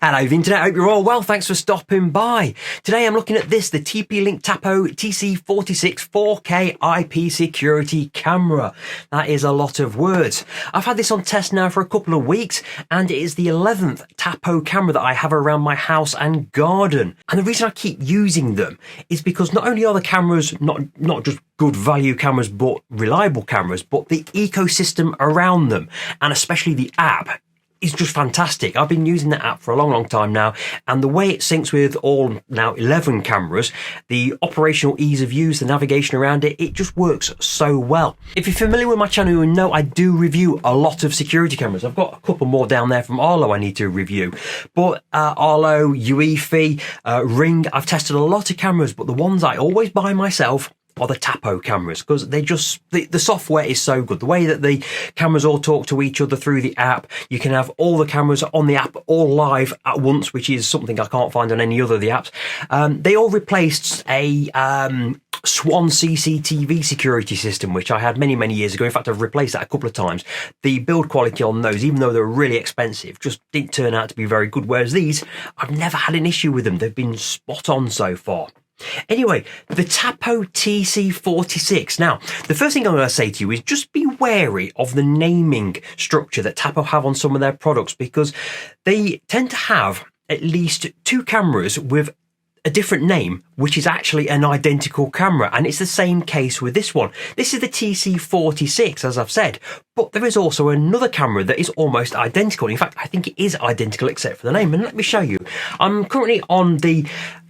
Hello Internet, hope you're all well, thanks for stopping by. Today I'm looking at this, the TP-Link Tapo TC46 4K IP security camera. That is a lot of words. I've had this on test now for a couple of weeks and it is the 11th Tapo camera that I have around my house and garden. And the reason I keep using them is because not only are the cameras not just good value cameras but reliable cameras, but the ecosystem around them and especially the app is just fantastic. I've been using that app for a long time now, and the way it syncs with all now 11 cameras, the operational ease of use, the navigation around it, it just works so well. If you're familiar with my channel, you know I do review a lot of security cameras. I've got a couple more down there from Arlo I need to review, but Arlo, UEFI, Ring, I've tested a lot of cameras, but the ones I always buy myself are the Tapo cameras, because they just, the software is so good. The way that the cameras all talk to each other through the app, you can have all the cameras on the app all live at once, which is something I can't find on any other of the apps. They all replaced a Swan CCTV security system, which I had many years ago. In fact, I've replaced that a couple of times. The build quality on those, even though they're really expensive, just didn't turn out to be very good, whereas these, I've never had an issue with them. They've been spot on so far. Anyway, the Tapo TC46. Now, the first thing I'm going to say to you is just be wary of the naming structure that Tapo have on some of their products, because they tend to have at least two cameras with a different name, which is actually an identical camera, and it's the same case with this one. This is the TC46, as I've said, but there is also another camera that is almost identical. In fact, I think it is identical except for the name, and let me show you. I'm currently on the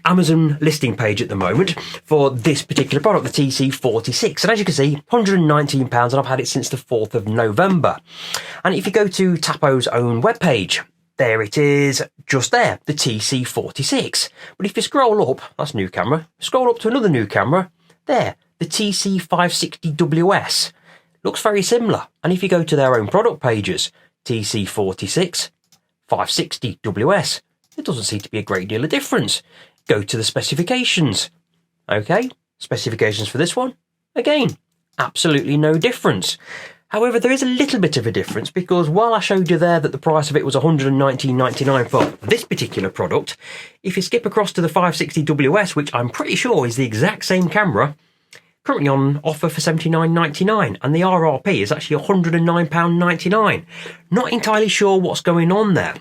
Amazon listing page at the moment for this particular product, the TC46, and as you can see, £119, and I've had it since the 4th of November. And if you go to Tapo's own webpage, there it is, just there, the TC46. But if you scroll up, that's a new camera, scroll up to another new camera, there, the TC560WS. Looks very similar. And if you go to their own product pages, TC46, 560WS, there doesn't seem to be a great deal of difference. Go to the specifications. Okay, specifications for this one, again, absolutely no difference. However, there is a little bit of a difference, because while I showed you there that the price of it was $119.99 for this particular product, if you skip across to the 560WS, which I'm pretty sure is the exact same camera, currently on offer for $79.99, and the RRP is actually £109.99. Not entirely sure what's going on there.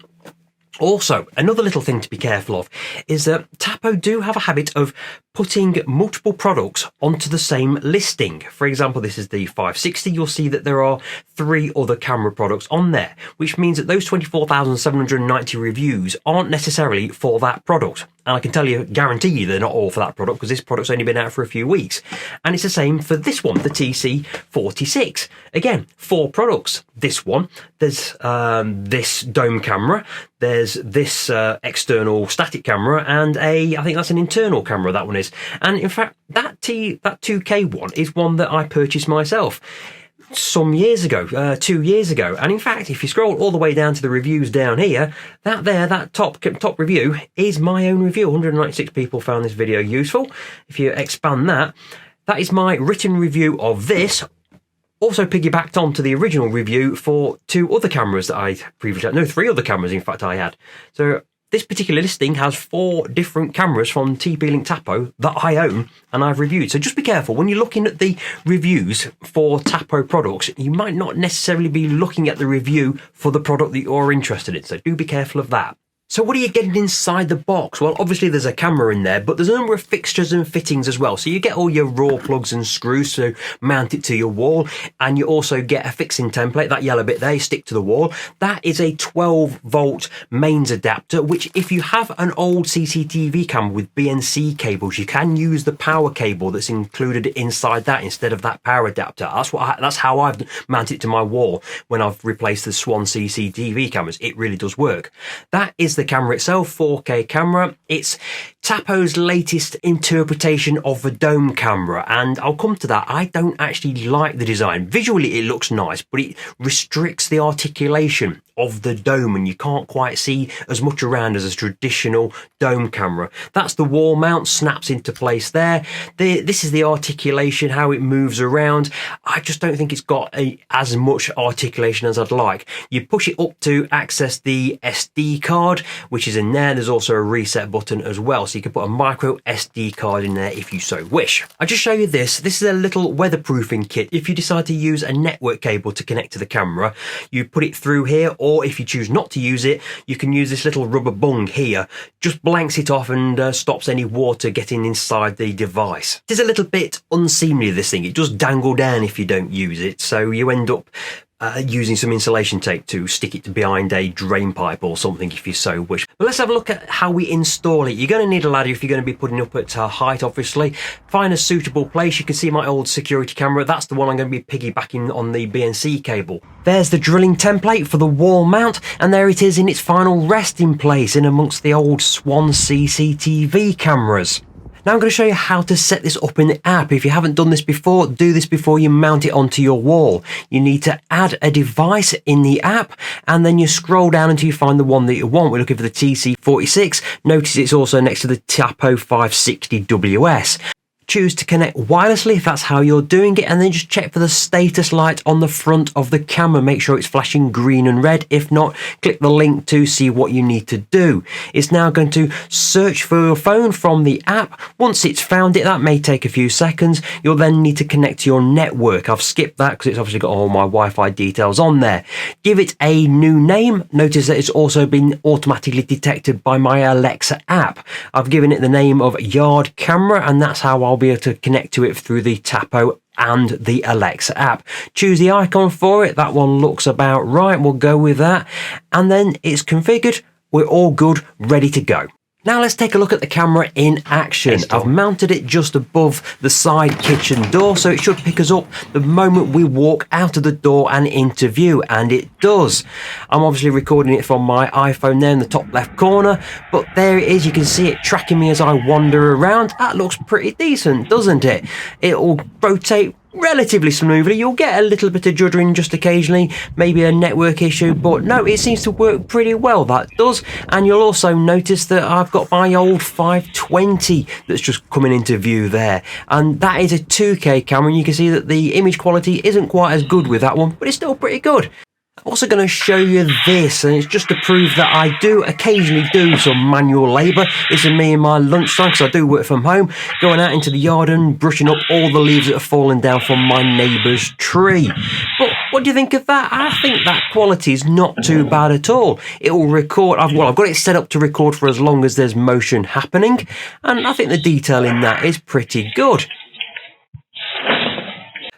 Also, another little thing to be careful of is that Tapo do have a habit of putting multiple products onto the same listing. For example, this is the 560. You'll see that there are 3 other camera products on there, which means that those 24,790 reviews aren't necessarily for that product. And I can tell you, guarantee you, they're not all for that product, because this product's only been out for a few weeks. And it's the same for this one, the TC46. Again, 4 products. This one, there's this dome camera, there's this external static camera, and I think that's an internal camera, that one is. And in fact, that 2K one is one that I purchased myself some years ago, 2 years ago. And in fact, if you scroll all the way down to the reviews down here, that top review is my own review. 196 people found this video useful. If you expand that, that is my written review of this. Also piggybacked onto the original review for 2 other cameras that I previously had. No, 3 other cameras, in fact, I had. So this particular listing has 4 different cameras from TP-Link Tapo that I own and I've reviewed. So just be careful when you're looking at the reviews for Tapo products. You might not necessarily be looking at the review for the product that you're interested in. So do be careful of that. So what are you getting inside the box? Well, obviously there's a camera in there, but there's a number of fixtures and fittings as well. So you get all your raw plugs and screws to mount it to your wall, and you also get a fixing template, that yellow bit there, you stick to the wall. That is a 12-volt mains adapter, which if you have an old CCTV camera with BNC cables, you can use the power cable that's included inside that instead of that power adapter. That's how I've mounted it to my wall when I've replaced the Swan CCTV cameras. It really does work. That is the camera itself, 4K camera. It's Tapo's latest interpretation of the dome camera, and I'll come to that. I don't actually like the design. Visually it looks nice, but it restricts the articulation of the dome, and you can't quite see as much around as a traditional dome camera. That's the wall mount, snaps into place there. This is the articulation, how it moves around. I just don't think it's got as much articulation as I'd like. You push it up to access the SD card, which is in there. There's also a reset button as well, so you can put a micro SD card in there if you so wish. I'll just show you this. This is a little weatherproofing kit. If you decide to use a network cable to connect to the camera, you put it through here, or if you choose not to use it, you can use this little rubber bung here. Just blanks it off and stops any water getting inside the device. It is a little bit unseemly, this thing. It does dangle down if you don't use it, so you end up using some insulation tape to stick it behind a drain pipe or something if you so wish. But let's have a look at how we install it. You're going to need a ladder if you're going to be putting up at height, obviously. Find a suitable place. You can see my old security camera. That's the one I'm going to be piggybacking on the BNC cable. There's the drilling template for the wall mount, and there it is in its final resting place in amongst the old Swan CCTV cameras. Now I'm going to show you how to set this up in the app. If you haven't done this before, do this before you mount it onto your wall. You need to add a device in the app, and then you scroll down until you find the one that you want. We're looking for the TC46. Notice it's also next to the Tapo C560WS. Choose to connect wirelessly if that's how you're doing it, and then just check for the status light on the front of the camera. Make sure it's flashing green and red. If not, click the link to see what you need to do. It's now going to search for your phone from the app. Once it's found it, that may take a few seconds. You'll then need to connect to your network. I've skipped that because it's obviously got all my Wi-Fi details on there. Give it a new name. Notice that it's also been automatically detected by my Alexa app. I've given it the name of Yard Camera, and that's how I'll be able to connect to it through the Tapo and the Alexa app. Choose the icon for it. That one looks about right. We'll go with that. And then it's configured. We're all good, ready to go. Now let's take a look at the camera in action. I've mounted it just above the side kitchen door, so it should pick us up the moment we walk out of the door and into view, and it does. I'm obviously recording it from my iPhone there in the top left corner, but there it is. You can see it tracking me as I wander around. That looks pretty decent, doesn't it? It'll rotate relatively smoothly. You'll get a little bit of juddering just occasionally, maybe a network issue, but no, it seems to work pretty well, that does. And you'll also notice that I've got my old 520 that's just coming into view there, and that is a 2K camera, and you can see that the image quality isn't quite as good with that one, but it's still pretty good. I'm also going to show you this, and it's just to prove that I do occasionally do some manual labour. This is me in my lunchtime, because I do work from home, going out into the yard and brushing up all the leaves that have fallen down from my neighbour's tree. But what do you think of that? I think that quality is not too bad at all. It will record, I've got it set up to record for as long as there's motion happening, and I think the detail in that is pretty good.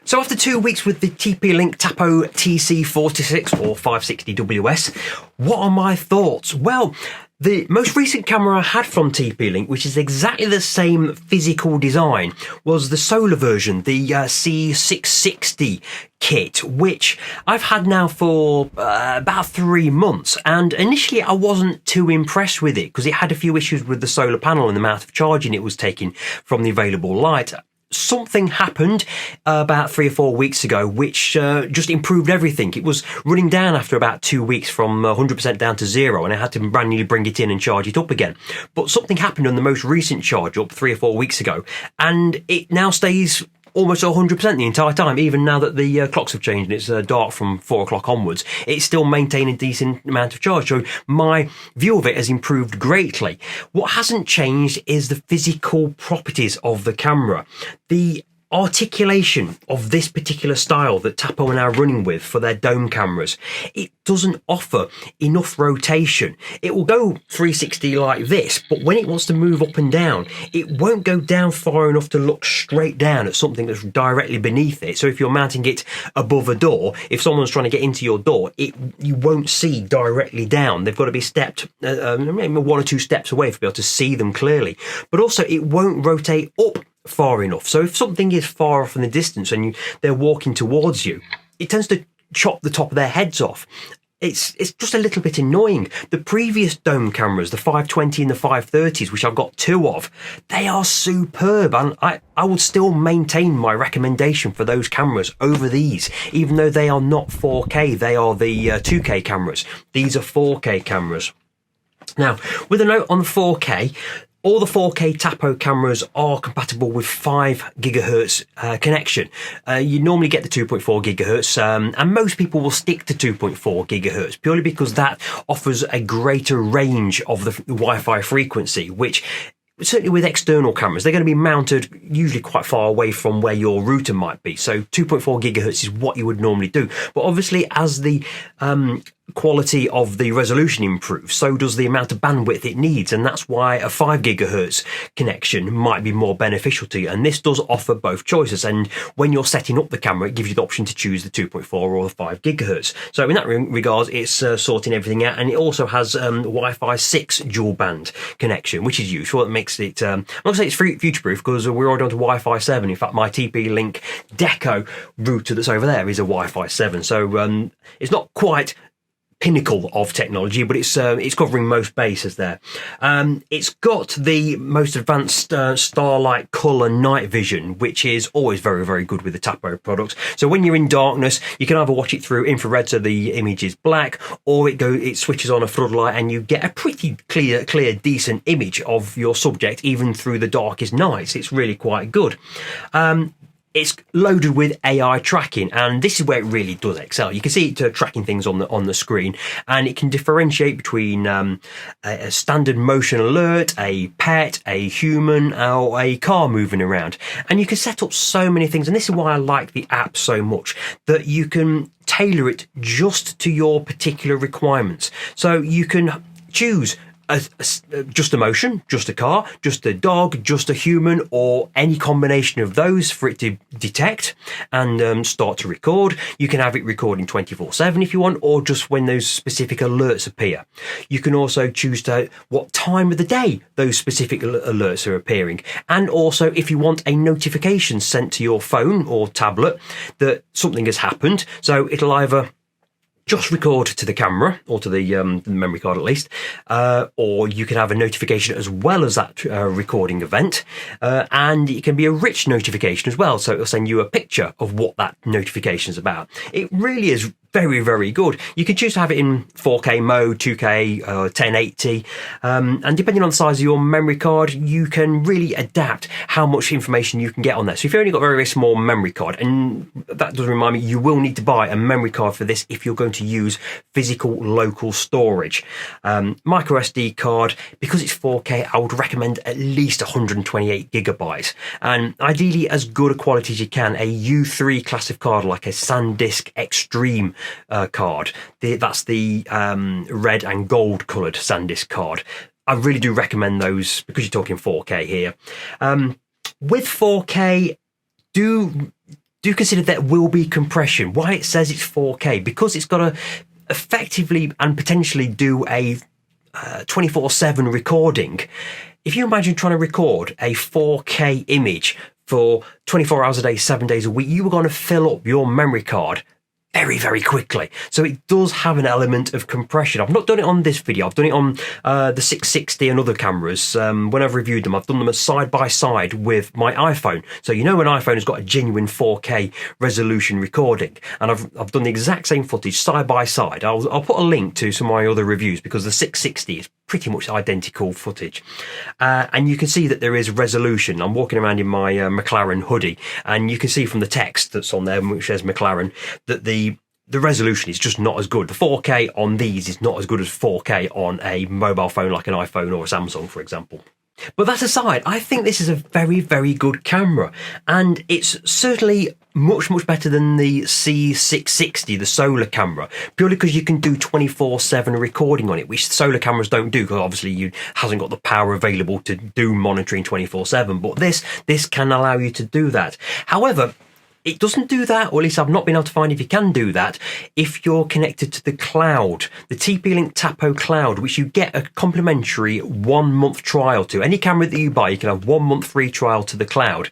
So after 2 weeks with the TP-Link Tapo TC46 or 560WS, what are my thoughts? Well, the most recent camera I had from TP-Link, which is exactly the same physical design, was the solar version, the C660 kit, which I've had now for about 3 months. And initially I wasn't too impressed with it because it had a few issues with the solar panel and the amount of charging it was taking from the available light. Something happened about 3 or 4 weeks ago which just improved everything. It was running down after about 2 weeks from 100% down to 0, and I had to manually bring it in and charge it up again. But something happened on the most recent charge up 3 or 4 weeks ago, and it now stays almost 100% the entire time, even now that the clocks have changed and it's dark from 4 o'clock onwards. It's still maintaining a decent amount of charge, so my view of it has improved greatly. What hasn't changed is the physical properties of the camera. The articulation of this particular style that Tapo are now running with for their dome cameras, it doesn't offer enough rotation. It will go 360 like this, but when it wants to move up and down, it won't go down far enough to look straight down at something that's directly beneath it. So if you're mounting it above a door, if someone's trying to get into your door, you won't see directly down. They've got to be stepped maybe 1 or 2 steps away to be able to see them clearly. But also it won't rotate up far enough. So if something is far off in the distance and they're walking towards you, it tends to chop the top of their heads off. it's just a little bit annoying. The previous dome cameras, the 520 and the 530s, which I've got two of, they are superb, and I would still maintain my recommendation for those cameras over these, even though they are not 4K. They are the 2K cameras. These are 4K cameras. Now, with a note on the 4K, all the 4K Tapo cameras are compatible with 5 gigahertz connection. You normally get the 2.4 gigahertz, and most people will stick to 2.4 gigahertz purely because that offers a greater range of the Wi-Fi frequency, which certainly with external cameras, they're going to be mounted usually quite far away from where your router might be. So 2.4 gigahertz is what you would normally do. But obviously, as the quality of the resolution improves, so does the amount of bandwidth it needs, and that's why a 5 gigahertz connection might be more beneficial to you. And this does offer both choices, and when you're setting up the camera, it gives you the option to choose the 2.4 or the 5 gigahertz. So in that regard, it's sorting everything out, and it also has Wi-Fi 6 dual band connection, which is useful. It makes it I'm not going to say it's future proof, because we're already on to Wi-Fi 7. In fact, my TP-Link Deco router that's over there is a Wi-Fi 7, so it's not quite pinnacle of technology, but it's covering most bases there. It's got the most advanced starlight color night vision, which is always very, very good with the Tapo products. So when you're in darkness, you can either watch it through infrared, so the image is black, or it switches on a floodlight and you get a pretty clear, decent image of your subject even through the darkest nights. It's really quite good. It's loaded with AI tracking, and this is where it really does excel. You can see it tracking things on the screen, and it can differentiate between a standard motion alert, a pet, a human, or a car moving around. And you can set up so many things, and this is why I like the app so much, that you can tailor it just to your particular requirements. So you can choose just a motion, just a car, just a dog, just a human, or any combination of those for it to detect and start to record. You can have it recording 24/7 if you want, or just when those specific alerts appear. You can also choose what time of the day those specific alerts are appearing, and also if you want a notification sent to your phone or tablet that something has happened. So it'll either just record to the camera, or to the memory card at least, or you can have a notification as well as that recording event, and it can be a rich notification as well, so it'll send you a picture of what that notification is about. It really is very, very good. You can choose to have it in 4K mode, 2K, 1080, and depending on the size of your memory card, you can really adapt how much information you can get on there. So if you've only got a very, very small memory card, and that does remind me, you will need to buy a memory card for this if you're going to use physical local storage. Micro SD card, because it's 4K, I would recommend at least 128 gigabytes, and ideally as good a quality as you can. A U3 class of card like a SanDisk Extreme card. That's the red and gold coloured SanDisk card. I really do recommend those because you're talking 4K here. With 4K, do consider there will be compression. Why it says it's 4K? Because it's got to effectively and potentially do a 24/7 recording. If you imagine trying to record a 4K image for 24 hours a day, 7 days a week, you were going to fill up your memory card very, very quickly. So it does have an element of compression. I've not done it on this video. I've done it on the 660 and other cameras. When I've reviewed them, I've done them as side by side with my iPhone. So you know an iPhone has got a genuine 4K resolution recording, and I've done the exact same footage side by side. I'll put a link to some of my other reviews because the 660 is pretty much identical footage, and you can see that there is resolution. I'm walking around in my McLaren hoodie, and you can see from the text that's on there, which says McLaren, that the resolution is just not as good. The 4K on these is not as good as 4K on a mobile phone like an iPhone or a Samsung, for example. But that aside, I think this is a very, very good camera, and it's certainly much, much better than the C660, the solar camera, purely because you can do 24/7 recording on it, which solar cameras don't do, because obviously you hasn't got the power available to do monitoring 24/7. But this can allow you to do that. However, It doesn't do that, or at least I've not been able to find if you can do that, if you're connected to the cloud, the TP-Link Tapo cloud, which you get a complimentary 1 month trial to. Any camera that you buy, you can have 1 month free trial to the cloud,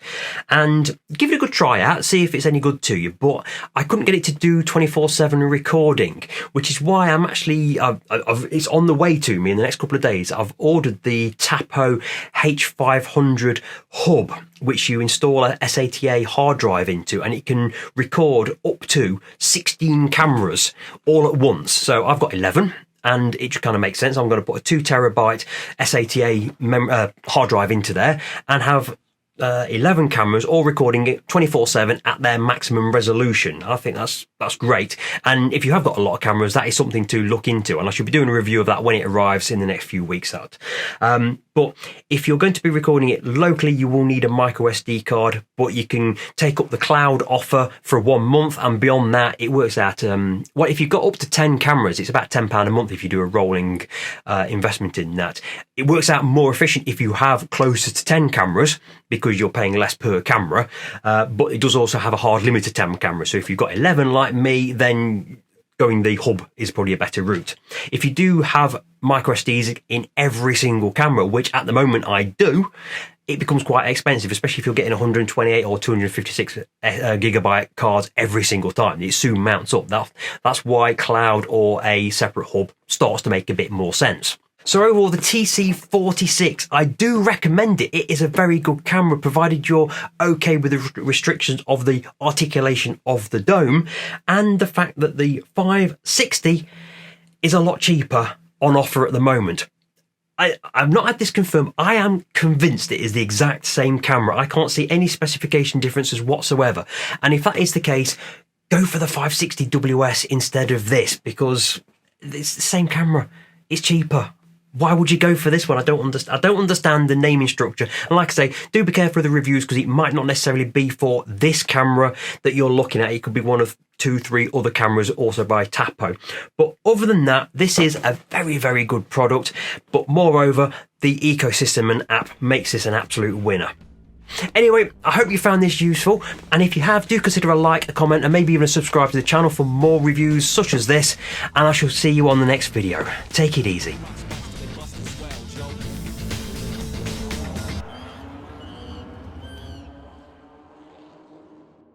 and give it a good try out, see if it's any good to you. But I couldn't get it to do 24/7 recording, which is why I'm actually, it's on the way to me in the next couple of days. I've ordered the Tapo H500 hub, which you install a SATA hard drive into, and it can record up to 16 cameras all at once. So I've got 11, and it just kind of makes sense. I'm going to put a 2 terabyte SATA hard drive into there and have 11 cameras all recording it 24/7 at their maximum resolution. I think that's great. And if you have got a lot of cameras, that is something to look into, and I should be doing a review of that when it arrives in the next few weeks. But if you're going to be recording it locally, you will need a micro SD card, but you can take up the cloud offer for 1 month, and beyond that it works out, well, if you've got up to 10 cameras, it's about £10 a month if you do a rolling investment in that. It works out more efficient if you have closer to 10 cameras, because you're paying less per camera, but it does also have a hard limit to 10 cameras. So if you've got 11 like me, then going the hub is probably a better route. If you do have micro SDs in every single camera, which at the moment I do, it becomes quite expensive, especially if you're getting 128 or 256 gigabyte cards every single time. It soon mounts up. That's why cloud or a separate hub starts to make a bit more sense. So overall, the TC46, I do recommend it. It is a very good camera, provided you're okay with the restrictions of the articulation of the dome, and the fact that the 560 is a lot cheaper on offer at the moment. I've not had this confirmed. I am convinced it is the exact same camera. I can't see any specification differences whatsoever. And if that is the case, go for the 560WS instead of this, because it's the same camera. It's cheaper. Why would you go for this one? I don't understand the naming structure. And like I say, do be careful of the reviews, because it might not necessarily be for this camera that you're looking at. It could be one of 2-3 other cameras also by Tapo. But other than that, this is a very, very good product. But moreover, the ecosystem and app makes this an absolute winner. Anyway, I hope you found this useful, and if you have, do consider a like, a comment, and maybe even a subscribe to the channel for more reviews such as this, and I shall see you on the next video. Take it easy.